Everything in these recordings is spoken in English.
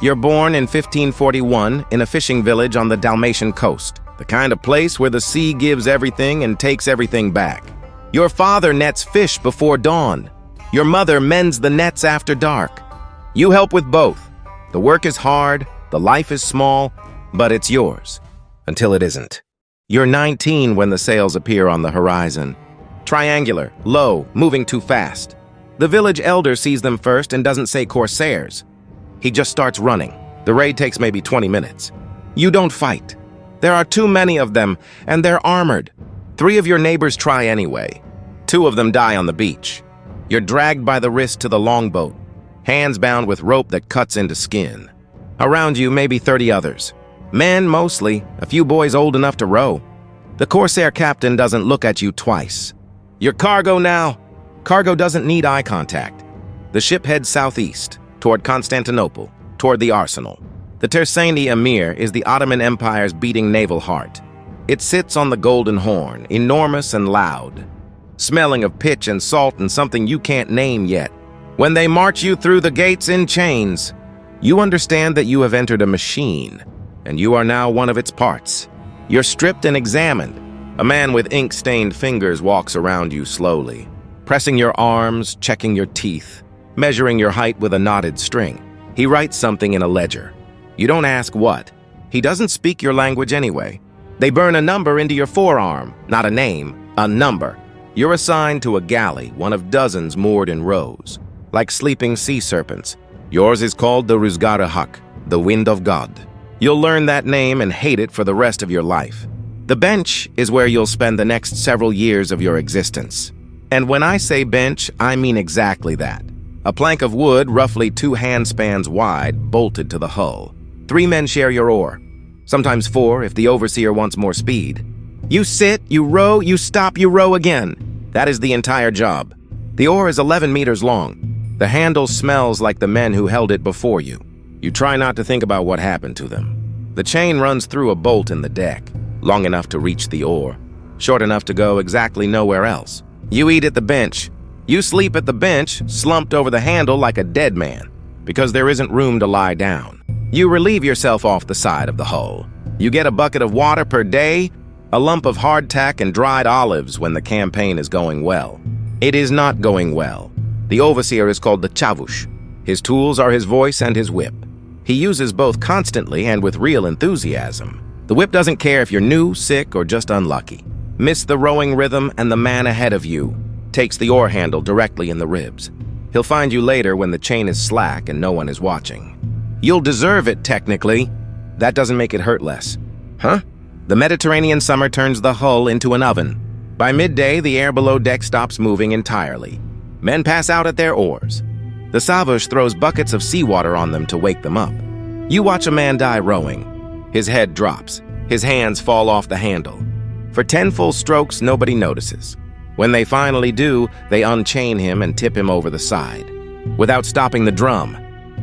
You're born in 1541 in a fishing village on the Dalmatian coast, the kind of place where the sea gives everything and takes everything back. Your father nets fish before dawn. Your mother mends the nets after dark. You help with both. The work is hard, the life is small, but it's yours. Until it isn't. You're 19 when the sails appear on the horizon. Triangular, low, moving too fast. The village elder sees them first and doesn't say corsairs. He just starts running. The raid takes maybe 20 minutes. You don't fight. There are too many of them, and they're armored. 3 of your neighbors try anyway. 2 of them die on the beach. You're dragged by the wrist to the longboat, hands bound with rope that cuts into skin. Around you, maybe 30 others. Men, mostly, a few boys old enough to row. The corsair captain doesn't look at you twice. Your cargo now. Cargo doesn't need eye contact. The ship heads southeast, toward Constantinople, toward the arsenal. The Tersane-i Amire is the Ottoman Empire's beating naval heart. It sits on the Golden Horn, enormous and loud, smelling of pitch and salt and something you can't name yet. When they march you through the gates in chains, you understand that you have entered a machine, and you are now one of its parts. You're stripped and examined. A man with ink-stained fingers walks around you slowly, pressing your arms, checking your teeth, measuring your height with a knotted string. He writes something in a ledger. You don't ask what. He doesn't speak your language anyway. They burn a number into your forearm, not a name, a number. You're assigned to a galley, one of dozens moored in rows, like sleeping sea serpents. Yours is called the Rüzgar-ı-Hak, the Wind of God. You'll learn that name and hate it for the rest of your life. The bench is where you'll spend the next several years of your existence. And when I say bench, I mean exactly that. A plank of wood, roughly 2 handspans wide, bolted to the hull. 3 men share your oar. Sometimes 4 if the overseer wants more speed. You sit, you row, you stop, you row again. That is the entire job. The oar is 11 meters long. The handle smells like the men who held it before you. You try not to think about what happened to them. The chain runs through a bolt in the deck, long enough to reach the oar, short enough to go exactly nowhere else. You eat at the bench. You sleep at the bench, slumped over the handle like a dead man, because there isn't room to lie down. You relieve yourself off the side of the hull. You get a bucket of water per day, a lump of hardtack and dried olives when the campaign is going well. It is not going well. The overseer is called the chavush. His tools are his voice and his whip. He uses both constantly and with real enthusiasm. The whip doesn't care if you're new, sick, or just unlucky. Miss the rowing rhythm and the man ahead of you takes the oar handle directly in the ribs. He'll find you later when the chain is slack and no one is watching. You'll deserve it, technically. That doesn't make it hurt less. Huh? The Mediterranean summer turns the hull into an oven. By midday, the air below deck stops moving entirely. Men pass out at their oars. The savush throws buckets of seawater on them to wake them up. You watch a man die rowing. His head drops. His hands fall off the handle. For 10 full strokes, nobody notices. When they finally do, they unchain him and tip him over the side. Without stopping the drum.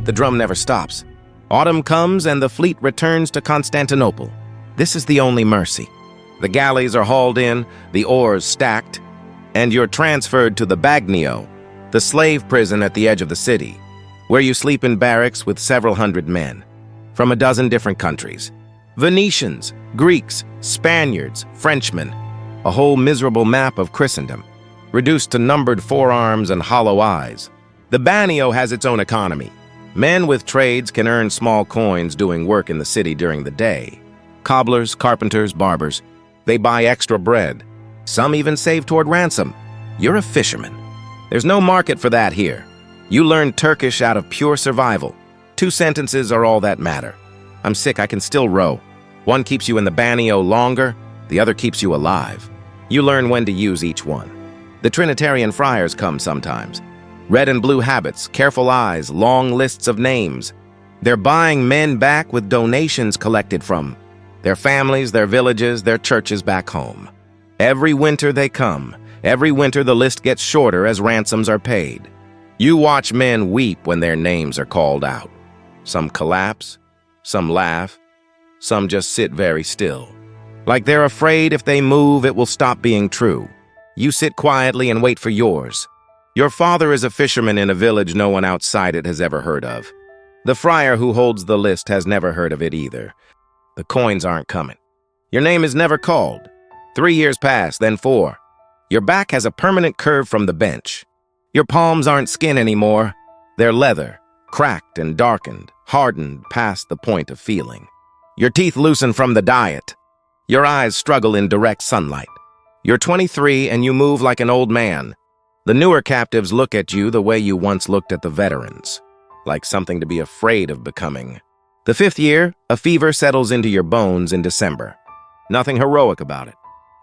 The drum never stops. Autumn comes and the fleet returns to Constantinople. This is the only mercy. The galleys are hauled in, the oars stacked, and you're transferred to the Bagnio, the slave prison at the edge of the city, where you sleep in barracks with several hundred men, from a dozen different countries. Venetians, Greeks, Spaniards, Frenchmen, a whole miserable map of Christendom, reduced to numbered forearms and hollow eyes. The Bagnio has its own economy. Men with trades can earn small coins doing work in the city during the day. Cobblers, carpenters, barbers. They buy extra bread. Some even save toward ransom. You're a fisherman. There's no market for that here. You learn Turkish out of pure survival. 2 sentences are all that matter. I'm sick, I can still row. One keeps you in the Bagnio longer, the other keeps you alive. You learn when to use each one. The Trinitarian friars come sometimes. Red and blue habits, careful eyes, long lists of names. They're buying men back with donations collected from their families, their villages, their churches back home. Every winter they come. Every winter the list gets shorter as ransoms are paid. You watch men weep when their names are called out. Some collapse, some laugh, some just sit very still. Like they're afraid if they move it will stop being true. You sit quietly and wait for yours. Your father is a fisherman in a village no one outside it has ever heard of. The friar who holds the list has never heard of it either. The coins aren't coming. Your name is never called. 3 years pass, then 4. Your back has a permanent curve from the bench. Your palms aren't skin anymore. They're leather, cracked and darkened, hardened past the point of feeling. Your teeth loosen from the diet. Your eyes struggle in direct sunlight. You're 23 and you move like an old man. The newer captives look at you the way you once looked at the veterans, like something to be afraid of becoming. The 5th year, a fever settles into your bones in December. Nothing heroic about it.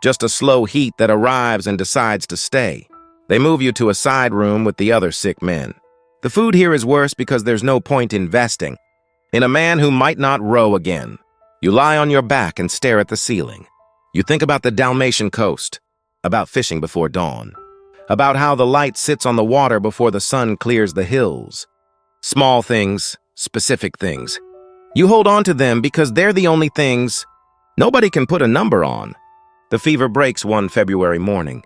Just a slow heat that arrives and decides to stay. They move you to a side room with the other sick men. The food here is worse because there's no point investing in a man who might not row again. You lie on your back and stare at the ceiling. You think about the Dalmatian coast, about fishing before dawn, about how the light sits on the water before the sun clears the hills. Small things, specific things. You hold on to them because they're the only things nobody can put a number on. The fever breaks one February morning.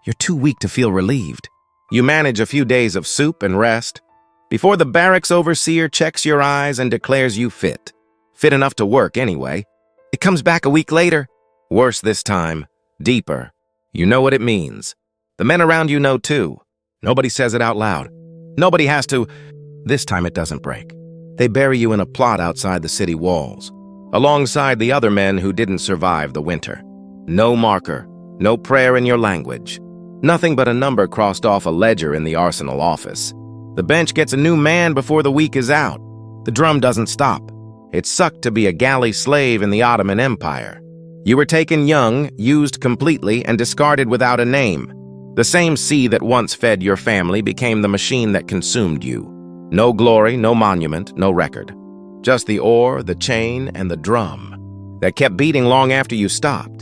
You're too weak to feel relieved. You manage a few days of soup and rest before the barracks overseer checks your eyes and declares you fit. Fit enough to work anyway. It comes back a week later. Worse this time. Deeper. You know what it means. The men around you know too. Nobody says it out loud. Nobody has to. This time it doesn't break. They bury you in a plot outside the city walls, alongside the other men who didn't survive the winter. No marker, no prayer in your language. Nothing but a number crossed off a ledger in the arsenal office. The bench gets a new man before the week is out. The drum doesn't stop. It sucked to be a galley slave in the Ottoman Empire. You were taken young, used completely, and discarded without a name. The same sea that once fed your family became the machine that consumed you. No glory, no monument, no record. Just the oar, the chain, and the drum that kept beating long after you stopped.